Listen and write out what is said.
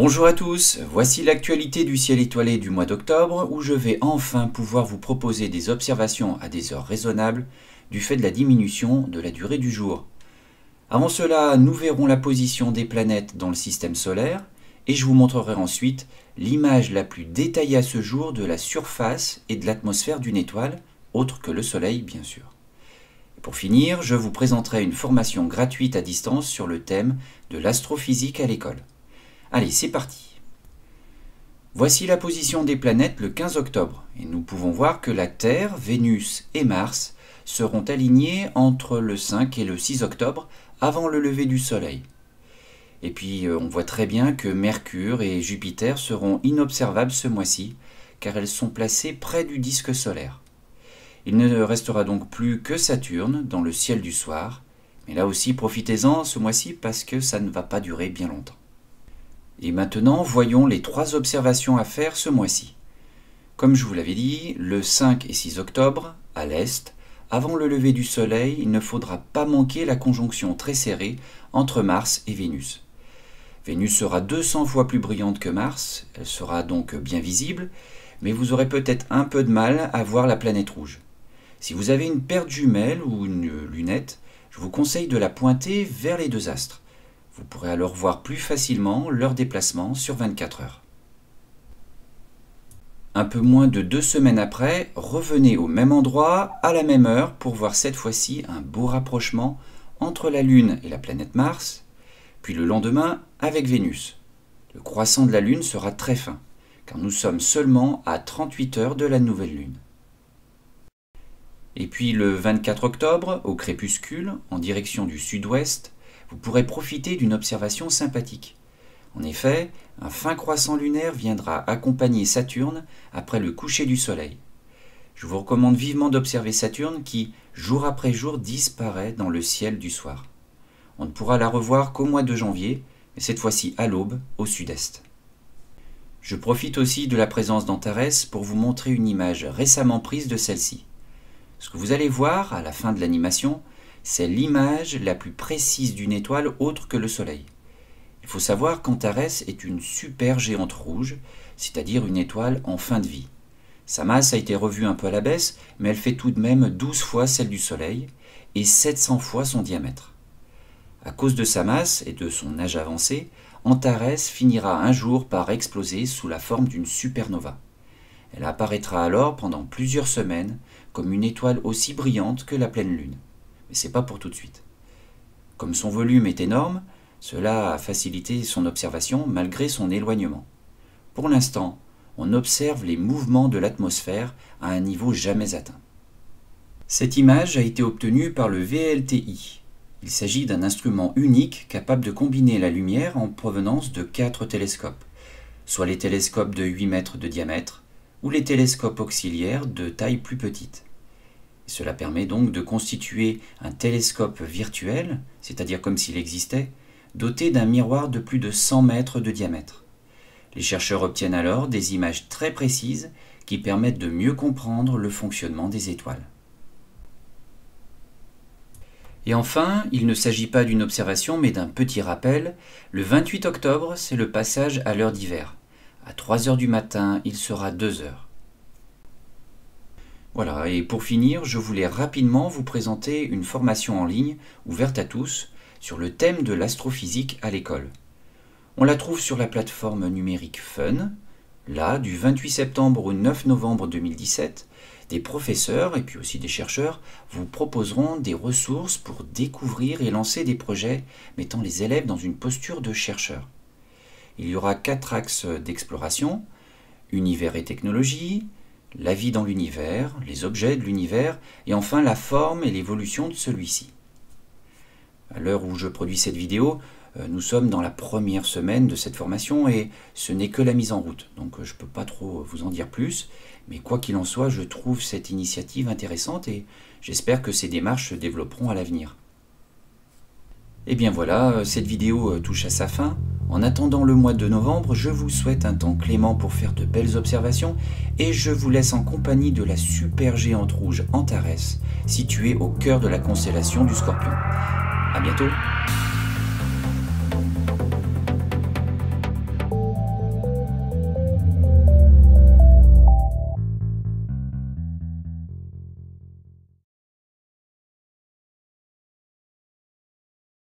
Bonjour à tous, voici l'actualité du ciel étoilé du mois d'octobre où je vais enfin pouvoir vous proposer des observations à des heures raisonnables du fait de la diminution de la durée du jour. Avant cela, nous verrons la position des planètes dans le système solaire et je vous montrerai ensuite l'image la plus détaillée à ce jour de la surface et de l'atmosphère d'une étoile, autre que le Soleil bien sûr. Et pour finir, je vous présenterai une formation gratuite à distance sur le thème de l'astrophysique à l'école. Allez, c'est parti. Voici la position des planètes le 15 octobre, et nous pouvons voir que la Terre, Vénus et Mars seront alignés entre le 5 et le 6 octobre, avant le lever du Soleil. Et puis on voit très bien que Mercure et Jupiter seront inobservables ce mois-ci, car elles sont placées près du disque solaire. Il ne restera donc plus que Saturne dans le ciel du soir, mais là aussi profitez-en ce mois-ci parce que ça ne va pas durer bien longtemps. Et maintenant, voyons les 3 observations à faire ce mois-ci. Comme je vous l'avais dit, le 5 et 6 octobre, à l'est, avant le lever du Soleil, il ne faudra pas manquer la conjonction très serrée entre Mars et Vénus. Vénus sera 200 fois plus brillante que Mars, elle sera donc bien visible, mais vous aurez peut-être un peu de mal à voir la planète rouge. Si vous avez une paire de jumelles ou une lunette, je vous conseille de la pointer vers les 2 astres. Vous pourrez alors voir plus facilement leur déplacement sur 24 heures. Un peu moins de 2 semaines après, revenez au même endroit, à la même heure, pour voir cette fois-ci un beau rapprochement entre la Lune et la planète Mars, puis le lendemain avec Vénus. Le croissant de la Lune sera très fin, car nous sommes seulement à 38 heures de la nouvelle Lune. Et puis le 24 octobre, au crépuscule, en direction du sud-ouest, vous pourrez profiter d'une observation sympathique. En effet, un fin croissant lunaire viendra accompagner Saturne après le coucher du Soleil. Je vous recommande vivement d'observer Saturne qui, jour après jour, disparaît dans le ciel du soir. On ne pourra la revoir qu'au mois de janvier, mais cette fois-ci à l'aube, au sud-est. Je profite aussi de la présence d'Antares pour vous montrer une image récemment prise de celle-ci. Ce que vous allez voir à la fin de l'animation, c'est l'image la plus précise d'une étoile autre que le Soleil. Il faut savoir qu'Antares est une supergéante rouge, c'est-à-dire une étoile en fin de vie. Sa masse a été revue un peu à la baisse, mais elle fait tout de même 12 fois celle du Soleil et 700 fois son diamètre. À cause de sa masse et de son âge avancé, Antares finira un jour par exploser sous la forme d'une supernova. Elle apparaîtra alors pendant plusieurs semaines comme une étoile aussi brillante que la pleine lune. Mais ce n'est pas pour tout de suite. Comme son volume est énorme, cela a facilité son observation malgré son éloignement. Pour l'instant, on observe les mouvements de l'atmosphère à un niveau jamais atteint. Cette image a été obtenue par le VLTI. Il s'agit d'un instrument unique capable de combiner la lumière en provenance de 4 télescopes, soit les télescopes de 8 mètres de diamètre ou les télescopes auxiliaires de taille plus petite. Cela permet donc de constituer un télescope virtuel, c'est-à-dire comme s'il existait, doté d'un miroir de plus de 100 mètres de diamètre. Les chercheurs obtiennent alors des images très précises qui permettent de mieux comprendre le fonctionnement des étoiles. Et enfin, il ne s'agit pas d'une observation mais d'un petit rappel. Le 28 octobre, c'est le passage à l'heure d'hiver. À 3 heures du matin, il sera 2 heures. Voilà, et pour finir, je voulais rapidement vous présenter une formation en ligne ouverte à tous sur le thème de l'astrophysique à l'école. On la trouve sur la plateforme numérique Fun. Là, du 28 septembre au 9 novembre 2017, des professeurs et puis aussi des chercheurs vous proposeront des ressources pour découvrir et lancer des projets mettant les élèves dans une posture de chercheur. Il y aura 4 axes d'exploration: univers et technologie, la vie dans l'univers, les objets de l'univers, et enfin la forme et l'évolution de celui-ci. À l'heure où je produis cette vidéo, nous sommes dans la première semaine de cette formation et ce n'est que la mise en route, donc je ne peux pas trop vous en dire plus, mais quoi qu'il en soit, je trouve cette initiative intéressante et j'espère que ces démarches se développeront à l'avenir. Et bien voilà, cette vidéo touche à sa fin. En attendant le mois de novembre, je vous souhaite un temps clément pour faire de belles observations et je vous laisse en compagnie de la supergéante rouge Antares, située au cœur de la constellation du Scorpion. À bientôt!